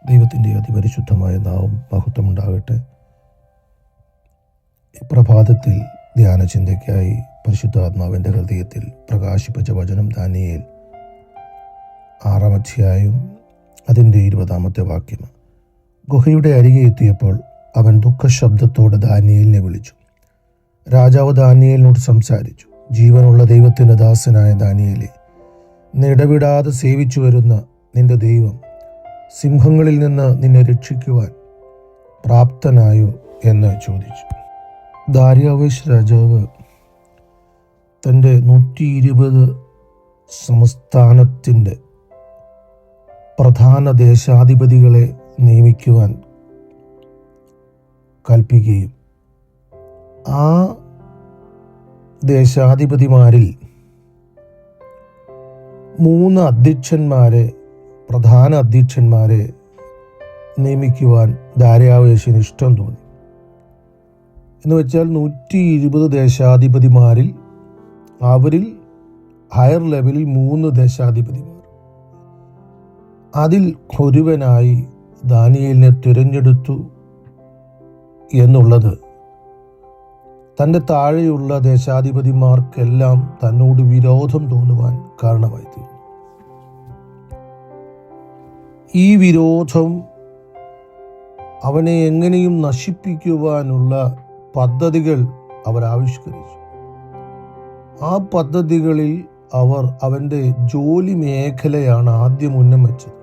ദൈവത്തിൻ്റെ അതിപരിശുദ്ധമായ നാമം മഹത്വമുണ്ടാകട്ടെ. പ്രഭാതത്തിൽ ധ്യാന ചിന്തയ്ക്കായി പരിശുദ്ധാത്മാവിൻ്റെ ഹൃദയത്തിൽ പ്രകാശിപ്പിച്ച വചനം ദാനിയേൽ 6-ാം അധ്യായം അതിൻ്റെ 20-ാമത്തെ വാക്യം. ഗുഹയുടെ അരികെ എത്തിയപ്പോൾ അവൻ ദുഃഖശബ്ദത്തോടെ ദാനിയേലിനെ വിളിച്ചു. രാജാവ് ദാനിയേലിനോട് സംസാരിച്ചു. ജീവനുള്ള ദൈവത്തിൻ്റെ ദാസനായ ദാനിയേലേ, ഇടവിടാതെ സേവിച്ചു വരുന്ന നിന്റെ ദൈവം സിംഹങ്ങളിൽ നിന്ന് നിന്നെ രക്ഷിക്കുവാൻ പ്രാപ്തനായോ എന്ന് ചോദിച്ചു. ദാര്യാവേശ് രാജാവ് തൻ്റെ 120 സംസ്ഥാനത്തിൻ്റെ പ്രധാന ദേശാധിപതികളെ നിയമിക്കുവാൻ കൽപ്പിക്കുകയും ആ ദേശാധിപതിമാരിൽ 3 പ്രധാന അധ്യക്ഷന്മാരെ നിയമിക്കുവാൻ ദാര്യാവേശിന് ഇഷ്ടം തോന്നി. എന്ന് വെച്ചാൽ 120 ദേശാധിപതിമാരിൽ അവരിൽ ഹയർ ലെവലിൽ 3 ദേശാധിപതിമാർ, അതിൽ ഒരുവനായി ദാനിയേലിനെ തിരഞ്ഞെടുത്തു എന്നുള്ളത് തൻ്റെ താഴെയുള്ള ദേശാധിപതിമാർക്കെല്ലാം തന്നോട് വിരോധം തോന്നുവാൻ കാരണമായി തീർന്നു. ഈ വിരോധം അവനെ എങ്ങനെയും നശിപ്പിക്കുവാനുള്ള പദ്ധതികൾ അവർ ആവിഷ്കരിച്ചു. ആ പദ്ധതികളിൽ അവർ അവൻ്റെ ജോലി മേഖലയാണ് ആദ്യം ഉന്നം വെച്ചത്.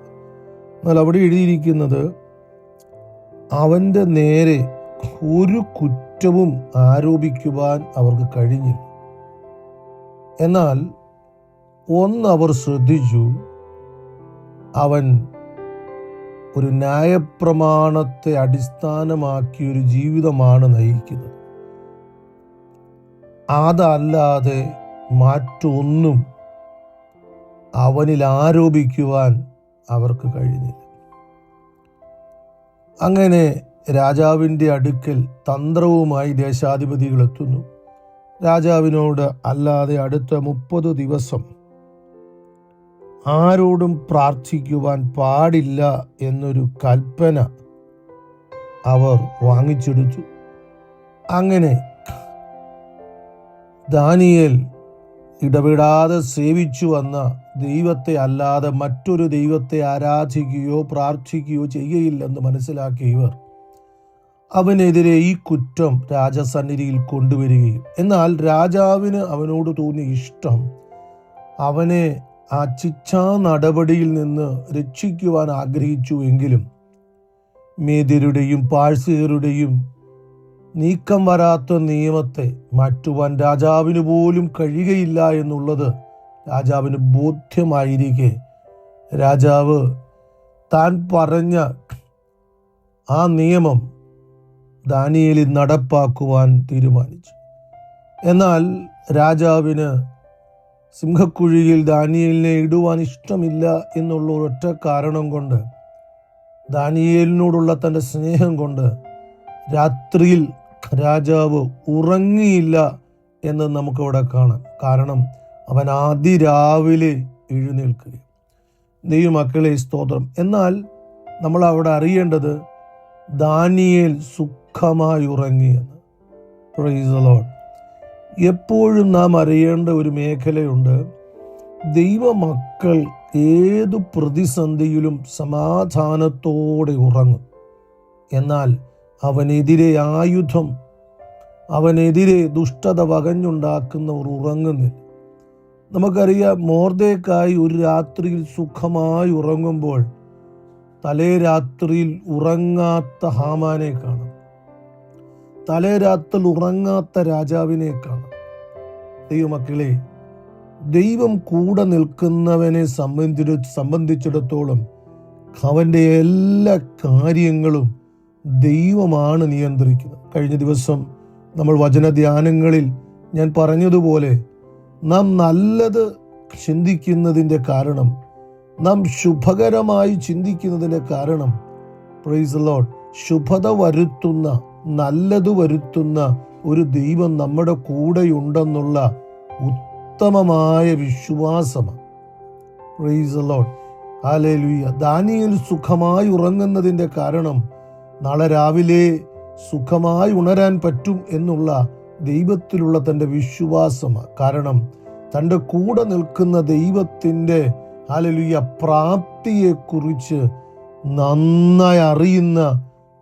എന്നാൽ അവിടെ എഴുതിയിരിക്കുന്നത് അവൻ്റെ നേരെ ഒരു കുറ്റവും ആരോപിക്കുവാൻ അവർക്ക് കഴിഞ്ഞില്ല. എന്നാൽ അവർ ശ്രദ്ധിച്ചു, അവൻ ഒരു ന്യായപ്രമാണത്തെ അടിസ്ഥാനമാക്കിയൊരു ജീവിതമാണ് നയിക്കുന്നത്. അതല്ലാതെ മറ്റൊന്നും അവനിൽ ആരോപിക്കുവാൻ അവർക്ക് കഴിഞ്ഞില്ല. അങ്ങനെ രാജാവിൻ്റെ അടുക്കൽ തന്ത്രവുമായി ദേശാധിപതികൾ എത്തുന്നു. രാജാവിനോട് അല്ലാതെ അടുത്ത 30 ദിവസം ആരോടും പ്രാർത്ഥിക്കുവാൻ പാടില്ല എന്നൊരു കൽപ്പന അവർ വാങ്ങിച്ചെടുത്തു. അങ്ങനെ ദാനിയേൽ ഇടപെടാതെ സേവിച്ചു വന്ന ദൈവത്തെ അല്ലാതെ മറ്റൊരു ദൈവത്തെ ആരാധിക്കുകയോ പ്രാർത്ഥിക്കുകയോ ചെയ്യുകയില്ലെന്ന് മനസ്സിലാക്കിയ ഇവർ അവനെതിരെ ഈ കുറ്റം രാജസന്നിധിയിൽ കൊണ്ടുവരികയും, എന്നാൽ രാജാവിന് അവനോട് തോന്നിയ ഇഷ്ടം അവനെ ആ ശിക്ഷാ നടപടിയിൽ നിന്ന് രക്ഷിക്കുവാൻ ആഗ്രഹിച്ചുവെങ്കിലും മേദ്യരുടെയും പാഴ്സിയരുടെയും നീക്കം വരാത്ത നിയമത്തെ മാറ്റുവാൻ രാജാവിന് പോലും കഴിയുകയില്ല എന്നുള്ളത് രാജാവിന് ബോധ്യമായിരിക്കെ രാജാവ് താൻ പറഞ്ഞ ആ നിയമം ദാനിയേലിൽ നടപ്പാക്കുവാൻ തീരുമാനിച്ചു. എന്നാൽ രാജാവിന് സിംഹക്കുഴിയിൽ ദാനിയേലിനെ ഇടുവാൻ ഇഷ്ടമില്ല എന്നുള്ള ഒരൊറ്റ കാരണം കൊണ്ട്, ദാനിയേലിനോടുള്ള തൻ്റെ സ്നേഹം കൊണ്ട് രാത്രിയിൽ രാജാവ് ഉറങ്ങിയില്ല എന്ന് നമുക്കവിടെ കാണാം. കാരണം അവൻ അതിരാവിലെ എഴുന്നേൽക്കുക. ദൈവമക്കളെ സ്തോത്രം. എന്നാൽ നമ്മൾ അവിടെ അറിയേണ്ടത് ദാനിയേൽ സുഖമായി ഉറങ്ങിയെന്ന്. Price the Lord. എപ്പോഴും നാം അറിയേണ്ട ഒരു മേഖലയുണ്ട്. ദൈവമക്കൾ ഏതു പ്രതിസന്ധിയിലും സമാധാനത്തോടെ ഉറങ്ങും. എന്നാൽ അവനെതിരെ ആയുധം, അവനെതിരെ ദുഷ്ടത വകഞ്ഞുണ്ടാക്കുന്നവർ ഉറങ്ങുന്നില്ല. നമുക്കറിയാം, മൊർദെഖായി ഒരു രാത്രിയിൽ സുഖമായി ഉറങ്ങുമ്പോൾ തലേ രാത്രിയിൽ ഉറങ്ങാത്ത ഹാമാനെ കാണാം, തലേ രാത്രിയിൽ ഉറങ്ങാത്ത രാജാവിനെ കാണാം. ദൈവമക്കളെ, ദൈവം കൂടെ നിൽക്കുന്നവനെ സംബന്ധിച്ചിടത്തോളം അവൻ്റെ എല്ലാ കാര്യങ്ങളും ദൈവമാണ് നിയന്ത്രിക്കുന്നത്. കഴിഞ്ഞ ദിവസം നമ്മൾ വചനധ്യാനങ്ങളിൽ ഞാൻ പറഞ്ഞതുപോലെ, നാം നല്ലത് ചിന്തിക്കുന്നതിൻ്റെ കാരണം, നാം ശുഭകരമായി ചിന്തിക്കുന്നതിൻ്റെ കാരണം, പ്രൈസ് ദി ലോർഡ്, ശുഭത വരുത്തുന്ന, നല്ലത് വരുത്തുന്ന ഒരു ദൈവം നമ്മുടെ കൂടെയുണ്ടെന്നുള്ള ഉത്തമമായ വിശ്വാസമാണ്. Price the lord. Hallelujah. Daniel സുഖമായി ഉറങ്ങുന്നതിൻ്റെ കാരണം നാളെ രാവിലെ സുഖമായി ഉണരാൻ പറ്റും എന്നുള്ള ദൈവത്തിലുള്ള തൻ്റെ വിശ്വാസമാണ്. കാരണം തൻ്റെ കൂടെ നിൽക്കുന്ന ദൈവത്തിൻ്റെ ഹല്ലേലൂയ പ്രാപ്തിയെക്കുറിച്ച് നന്നായി അറിയുന്ന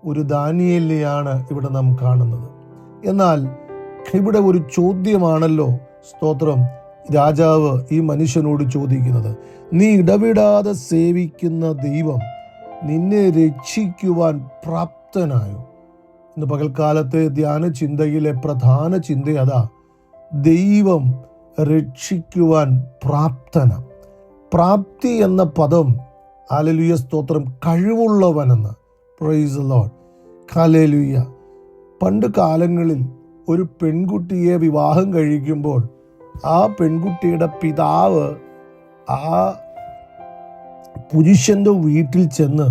ഒരു ദാനിയേലിനെയാണ് ഇവിടെ നാം കാണുന്നത്. എന്നാൽ ഇവിടെ ഒരു ചോദ്യമാണല്ലോ സ്തോത്രം രാജാവ് ഈ മനുഷ്യനോട് ചോദിക്കുന്നത്. നീ ഇടവിടാതെ സേവിക്കുന്ന ദൈവം നിന്നെ രക്ഷിക്കുവാൻ പ്രാപ്തനായോ? ഇന്ന് പകൽക്കാലത്തെ ധ്യാന ചിന്തയിലെ പ്രധാന ചിന്ത അതാ, ദൈവം രക്ഷിക്കുവാൻ പ്രാപ്തന. പ്രാപ്തി എന്ന പദം ഹല്ലേലൂയ സ്തോത്രം കഴിവുള്ളവനെന്ന്. Praise the lord. ഹല്ലേലൂയ. പണ്ട് കാലങ്ങളിൽ ഒരു പെൺകുട്ടിയെ വിവാഹം കഴിക്കുമ്പോൾ ആ പെൺകുട്ടിയുടെ പിതാവ് ആ പുരുഷന്റെ വീട്ടിൽ ചെന്ന്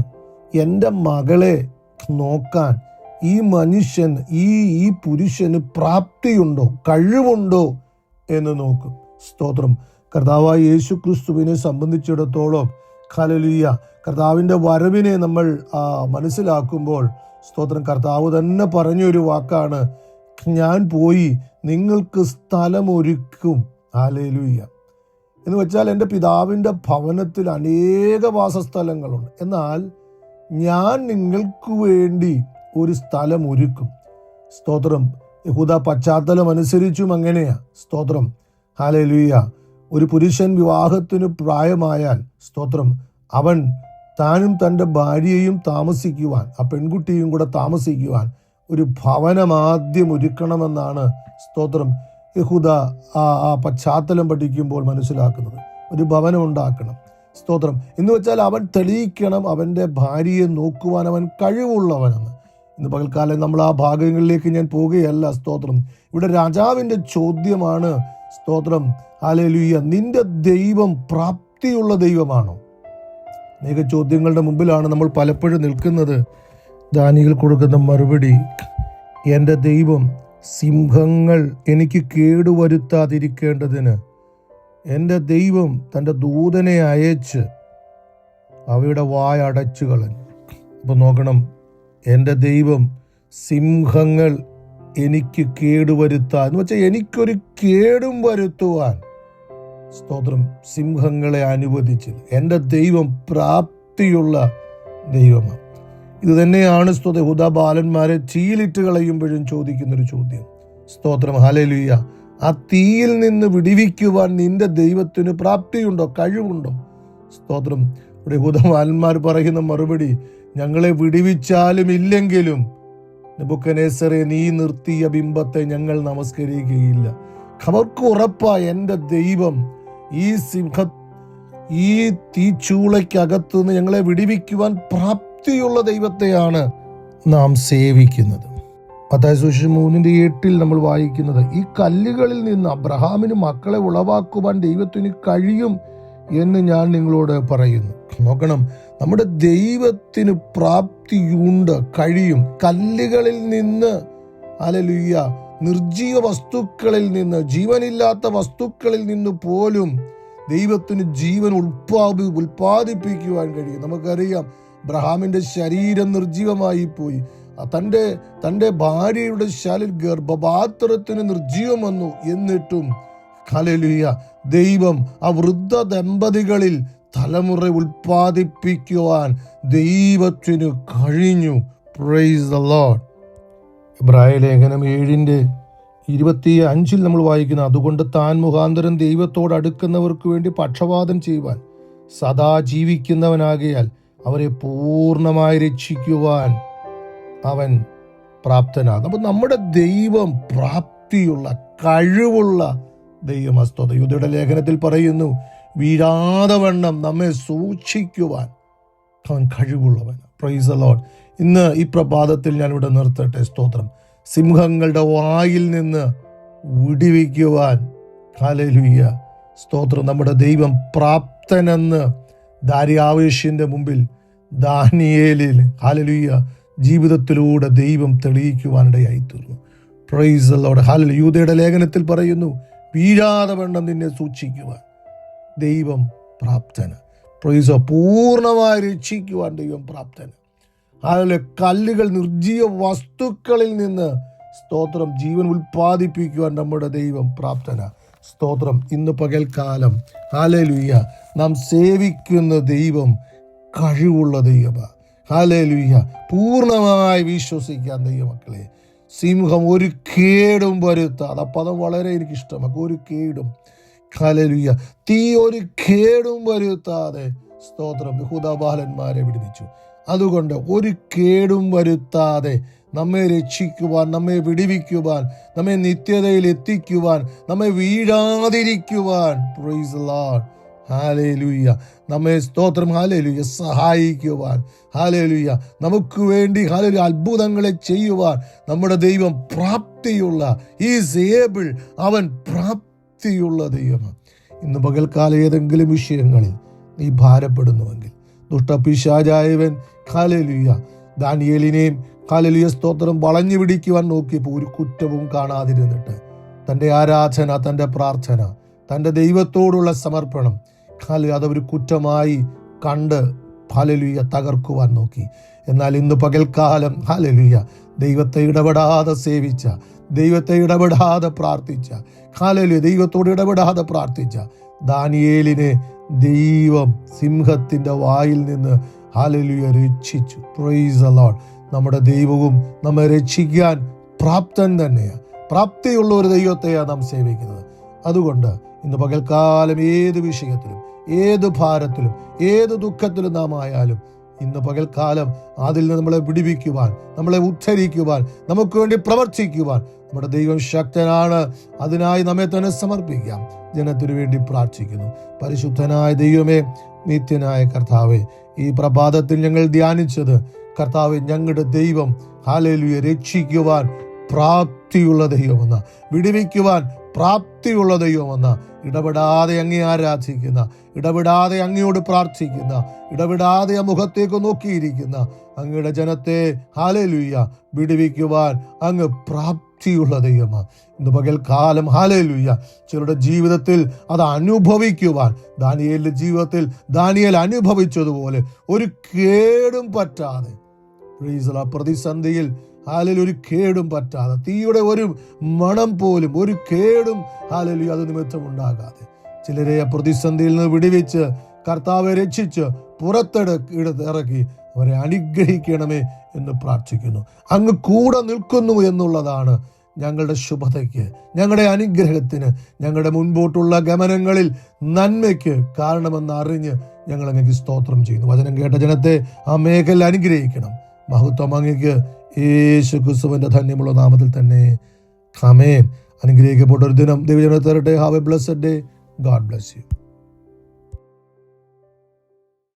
എൻ്റെ മകളെ നോക്കാൻ ഈ മനുഷ്യൻ ഈ പുരുഷന് പ്രാപ്തിയുണ്ടോ, കഴിവുണ്ടോ എന്ന് നോക്കും. സ്തോത്രം. കർത്താവായ യേശു ക്രിസ്തുവിനെ സംബന്ധിച്ചിടത്തോളം ഹല്ലേലൂയ കർത്താവിൻ്റെ വരവിനെ നമ്മൾ മനസ്സിലാക്കുമ്പോൾ സ്തോത്രം കർത്താവ് തന്നെ പറഞ്ഞൊരു വാക്കാണ്, ഞാൻ പോയി നിങ്ങൾക്ക് സ്ഥലമൊരുക്കും. ഹല്ലേലൂയ. എന്ന് വെച്ചാൽ എൻ്റെ പിതാവിൻ്റെ ഭവനത്തിൽ അനേക വാസസ്ഥലങ്ങളുണ്ട്, എന്നാൽ ഞാൻ നിങ്ങൾക്ക് വേണ്ടി ഒരു സ്ഥലം ഒരുക്കും. സ്തോത്രം. യഹൂദ പശ്ചാത്തലം അനുസരിച്ചും അങ്ങനെയാ. സ്തോത്രം. ഹല്ലേലൂയ. ഒരു പുരുഷൻ വിവാഹത്തിന് പ്രായമായാൽ സ്തോത്രം അവൻ താനും തൻ്റെ ഭാര്യയും താമസിക്കുവാൻ, ആ പെൺകുട്ടിയും കൂടെ താമസിക്കുവാൻ ഒരു ഭവനം ആദ്യം ഒരുക്കണമെന്നാണ് സ്തോത്രം യഹൂദ ആ പശ്ചാത്തലം പഠിക്കുമ്പോൾ മനസ്സിലാക്കുന്നത്. ഒരു ഭവനം ഉണ്ടാക്കണം. സ്തോത്രം. എന്ന് വെച്ചാൽ അവൻ തെളിയിക്കണം അവൻ്റെ ഭാര്യയെ നോക്കുവാൻ അവൻ കഴിവുള്ളവനെന്ന്. ഇന്ന് പകൽക്കാലം നമ്മൾ ആ ഭാഗങ്ങളിലേക്ക് ഞാൻ പോവുകയല്ല. സ്തോത്രം. ഇവിടെ രാജാവിൻ്റെ ചോദ്യമാണ് സ്തോത്രം ഹല്ലേലൂയ, നിന്റെ ദൈവം പ്രാപ്തിയുള്ള ദൈവമാണോ? അനേക ചോദ്യങ്ങളുടെ മുമ്പിലാണ് നമ്മൾ പലപ്പോഴും നിൽക്കുന്നത്. ദാനിയേൽ കൊടുക്കുന്ന മറുപടി, എൻ്റെ ദൈവം സിംഹങ്ങൾ എനിക്ക് കേടുവരുത്താതിരിക്കേണ്ടതിന് എൻ്റെ ദൈവം തൻ്റെ ദൂതനെ അയച്ച് അവയുടെ വായ അടച്ചു കളഞ്ഞു. അപ്പം നോക്കണം, എൻ്റെ ദൈവം സിംഹങ്ങൾ എനിക്ക് കേടുവരുത്താൻ എന്ന് വെച്ചാൽ എനിക്കൊരു കേടും വരുത്തുവാൻ സ്തോത്രം സിംഹങ്ങളെ അനുവദിച്ചില്ല. എൻ്റെ ദൈവം പ്രാപ്തിയുള്ള ദൈവമാണ്. ഇത് തന്നെയാണ് സ്തോത്രം യഹൂദ ബാലന്മാരെ തീയിലിട്ട് കളയുമ്പോഴും ചോദിക്കുന്നൊരു ചോദ്യം. സ്തോത്രം. ഹല്ലേലൂയ. ആ തീയിൽ നിന്ന് വിടിവിക്കുവാൻ നിന്റെ ദൈവത്തിന് പ്രാപ്തിയുണ്ടോ, കഴിവുണ്ടോ? സ്തോത്രം. ഇവിടെ യഹൂദ ബാലന്മാർ പറയുന്ന മറുപടി, ഞങ്ങളെ വിടിവിച്ചാലും ഇല്ലെങ്കിലും നെബൂഖദ്നേസറേ, നീ നിർത്തിയ ബിംബത്തെ ഞങ്ങൾ നമസ്കരിക്കുകയില്ല. അവർക്ക് ഉറപ്പാ എൻ്റെ ദൈവം ഈ തീച്ചൂളയ്ക്കകത്ത് നിന്ന് ഞങ്ങളെ വിടിവിക്കുവാൻ പ്രാപ്തിയുള്ള ദൈവത്തെയാണ് നാം സേവിക്കുന്നത്. മത്തായി സുവിശേഷം 3:8 നമ്മൾ വായിക്കുന്നത്, ഈ കല്ലുകളിൽ നിന്ന് അബ്രഹാമിന് മക്കളെ ഉളവാക്കുവാൻ ദൈവത്തിന് കഴിയും എന്ന് ഞാൻ നിങ്ങളോട് പറയുന്നു. നോക്കണം, നമ്മുടെ ദൈവത്തിന് പ്രാപ്തിയുണ്ട്, കഴിയും. കല്ലുകളിൽ നിന്ന് ഹല്ലേലൂയ, നിർജീവ വസ്തുക്കളിൽ നിന്ന്, ജീവനില്ലാത്ത വസ്തുക്കളിൽ നിന്ന് പോലും ദൈവത്തിന് ജീവൻ ഉൽപ്പാദിപ്പിക്കുവാൻ കഴിയും. നമുക്കറിയാം, അബ്രഹാമിന്റെ ശരീരം നിർജീവമായി പോയി. തൻ്റെ ഭാര്യയുടെ ശാലിൽ ഗർഭപാത്രത്തിന് നിർജീവം വന്നു. എന്നിട്ടും ഹല്ലേലൂയ ദൈവം ആ വൃദ്ധ ദമ്പതികളിൽ തലമുറ ഉൽപ്പാദിപ്പിക്കുവാൻ ദൈവത്തിന് കഴിഞ്ഞു. Praise the Lord. എബ്രായ ലേഖനം 7:25 നമ്മൾ വായിക്കുന്നു, അതുകൊണ്ട് താൻ മുഖാന്തരം ദൈവത്തോട് അടുക്കുന്നവർക്ക് വേണ്ടി പക്ഷപാതം ചെയ്യുവാൻ സദാ ജീവിക്കുന്നവനാകയാൽ അവരെ പൂർണ്ണമായി രക്ഷിക്കുവാൻ അവൻ പ്രാപ്തനാകും. അപ്പം നമ്മുടെ ദൈവം പ്രാപ്തിയുള്ള, കഴിവുള്ള ദൈവമസ്തോത. യൂദയുടെ ലേഖനത്തിൽ പറയുന്നു, വീഴാതെ വണ്ണം നമ്മെ സൂക്ഷിക്കുവാൻ അവൻ കഴിവുള്ളവൻ. Price the Lord. ഇന്ന് ഈ പ്രഭാതത്തിൽ ഞാനിവിടെ നിർത്തട്ടെ. സ്തോത്രം. സിംഹങ്ങളുടെ വായിൽ നിന്ന് വിടിവിക്കുവാൻ ഹല്ലേലൂയ സ്തോത്രം നമ്മുടെ ദൈവം പ്രാപ്തനെന്ന് ദാര്യാവേശിന്റെ മുമ്പിൽ ദാനിയേലിൽ ഹല്ലേലൂയ ജീവിതത്തിലൂടെ ദൈവം തെളിയിക്കുവാനിടയായി തീർന്നു. Price the lord. ഹല്ലേലൂയ. യൂദയുടെ ലേഖനത്തിൽ പറയുന്നു, വീഴാതെ വണ്ണം നിന്നെ സൂക്ഷിക്കുവാൻ ദൈവം പ്രാപ്തന. പൂർണ്ണമായി രക്ഷിക്കുവാൻ ദൈവം പ്രാപ്തൻ. അതിലെ കല്ലുകൾ നിർജീവ വസ്തുക്കളിൽ നിന്ന് സ്തോത്രം ജീവൻ ഉൽപ്പാദിപ്പിക്കുവാൻ നമ്മുടെ ദൈവം പ്രാപ്തന. സ്തോത്രം. ഇന്ന് പകൽക്കാലം ഹല്ലേലൂയ നാം സേവിക്കുന്ന ദൈവം കഴിവുള്ള ദൈവമാണ്. ഹല്ലേലൂയ. പൂർണ്ണമായി വിശ്വസിക്കാൻ ദൈവമക്കളെ. സിംഹം ഒരു കേടും വരുത്താതെ, ആ പദം വളരെ എനിക്കിഷ്ടമാണ്. ഒരു കേടും, ഹല്ലേലൂയ, തീ ഒരു കേടും വരുത്താതെ സ്തോത്രം യഹൂദാബാലന്മാരെ വിടുവിച്ചു. അതുകൊണ്ട് ഒരു കേടും വരുത്താതെ നമ്മെ രക്ഷിക്കുവാൻ, നമ്മെ വിടുവിക്കുവാൻ, നമ്മെ നിത്യതയിൽ എത്തിക്കുവാൻ, നമ്മെ വീഴാതിരിക്കുവാൻ, പ്രൈസ് ദി ലോർഡ്, ഹല്ലേലൂയ, നമ്മെ സ്തോത്രം ഹല്ലേലൂയ സഹായിക്കുവാൻ, ഹല്ലേലൂയ, നമുക്ക് വേണ്ടി ഹല്ലേലൂയ അത്ഭുതങ്ങളെ ചെയ്യുവാൻ നമ്മുടെ ദൈവം പ്രാപ്തിയുള്ള, ഈസ് ഏബിൾ, അവൻ പ്രാപ്തിയുള്ള ദൈവമാണ്. ഇന്ന് പകൽക്കാലം ഏതെങ്കിലും വിഷയങ്ങളിൽ നീ ഭാരപ്പെടുന്നുവെങ്കിൽ, ദുഷ്ടപിശാചായവൻ ഹല്ലേലൂയ ദാനിയേലിനെയും ഹല്ലേലൂയ സ്തോത്രം വളഞ്ഞു പിടിക്കുവാൻ നോക്കിയപ്പോൾ ഒരു കുറ്റവും കാണാതിരുന്നിട്ട് തൻ്റെ ആരാധന, തൻ്റെ പ്രാർത്ഥന, തൻ്റെ ദൈവത്തോടുള്ള സമർപ്പണം ഹല്ലേലൂയ അതൊരു കുറ്റമായി കണ്ട് ഹല്ലേലൂയ തകർക്കുവാൻ നോക്കി. എന്നാൽ ഇന്ന് പകൽക്കാലം ഹല്ലേലൂയ ദൈവത്തെ ഇടപെടാതെ സേവിച്ച, ദൈവത്തെ ഇടപെടാതെ പ്രാർത്ഥിച്ച, ഹല്ലേലൂയ ദൈവത്തോട് ഇടപെടാതെ പ്രാർത്ഥിച്ച ദാനിയേലിനെ ദൈവം സിംഹത്തിൻ്റെ വായിൽ നിന്ന് ഹല്ലേലൂയ രക്ഷിച്ചു. Price the Lord. നമ്മുടെ ദൈവവും നമ്മെ രക്ഷിക്കാൻ പ്രാപ്തൻ തന്നെയാണ്. പ്രാപ്തിയുള്ള ഒരു ദൈവത്തെയാണ് നാം സേവിക്കുന്നത്. അതുകൊണ്ട് ഇന്ന് പകൽക്കാലം ഏത് വിഷയത്തിലും, ഏത് ഭാരത്തിലും, ഏത് ദുഃഖത്തിലും നാം ആയാലും ഇന്ന് പകൽക്കാലം അതിൽ നിന്ന് നമ്മളെ വിടുവിക്കുവാൻ, നമ്മളെ ഉദ്ധരിക്കുവാൻ, നമുക്ക് വേണ്ടി പ്രവർത്തിക്കുവാൻ നമ്മുടെ ദൈവം ശക്തനാണ്. അതിനായി നമ്മെ തന്നെ സമർപ്പിക്കാം. ജനത്തിനു വേണ്ടി പ്രാർത്ഥിക്കുന്നു. പരിശുദ്ധനായ ദൈവമേ, നിത്യനായ കർത്താവേ, ഈ പ്രഭാതത്തിൽ ഞങ്ങൾ ധ്യാനിച്ചത് കർത്താവേ, ഞങ്ങളുടെ ദൈവം ഹല്ലേലൂയ രക്ഷിക്കുവാൻ പ്രാപ്തിയുള്ള ദൈവമെന്ന, വിടുവിക്കുവാൻ പ്രാപ്തിയുള്ള ദൈവമെന്ന, ഇടപെടാതെ അങ്ങേ ആരാധിക്കുന്ന, ഇടപെടാതെ അങ്ങയോട് പ്രാർത്ഥിക്കുന്ന, ഇടപെടാതെ ആ മുഖത്തേക്ക് നോക്കിയിരിക്കുന്ന അങ്ങയുടെ ജനത്തെ ഹല്ലേലൂയ വിടുവിക്കുവാൻ അങ്ങ് പ്രാപ്തിയുള്ള ദൈവമാണ്. ഇന്ന് പകൽക്കാലം ഹല്ലേലൂയ ചിലരുടെ ജീവിതത്തിൽ അത് അനുഭവിക്കുവാൻ, ദാനിയേലിന്റെ ജീവിതത്തിൽ ദാനിയേൽ അനുഭവിച്ചതുപോലെ ഒരു കേടും പറ്റാതെ, പ്രതിസന്ധിയിൽ ഹല്ലേലൂയ ഒരു കേടും പറ്റാതെ, തീയുടെ ഒരു മണം പോലും ഒരു കേടും ഹല്ലേലൂയ അത് നിമിത്തം ഉണ്ടാകാതെ ചിലരെ പ്രതിസന്ധിയിൽ നിന്ന് വിടുവിച്ച് കർത്താവെ രക്ഷിച്ച് ഇറക്കി അവരെ അനുഗ്രഹിക്കണമേ എന്ന് പ്രാർത്ഥിക്കുന്നു. അങ്ങ് കൂടെ നിൽക്കുന്നു എന്നുള്ളതാണ് ഞങ്ങളുടെ ശുഭതയ്ക്ക്, ഞങ്ങളുടെ അനുഗ്രഹത്തിന്, ഞങ്ങളുടെ മുൻപോട്ടുള്ള ഗമനങ്ങളിൽ നന്മയ്ക്ക് കാരണമെന്ന് അറിഞ്ഞ് ഞങ്ങൾ അങ്ങേക്ക് സ്തോത്രം ചെയ്യുന്നു. വചനം കേട്ട ജനത്തെ ആ മേഖല അനുഗ്രഹിക്കണം. മഹത്വം അങ്ങേക്ക് യേശു ക്രിസ്തുവിന്റെ ധന്യമുള്ള നാമത്തിൽ തന്നെ. ആമേൻ. അനുഗ്രഹിക്കപ്പെട്ട ഒരു ദിനം ദൈവജനത്തിന് തരട്ടെ. Have A blessed day. God bless you.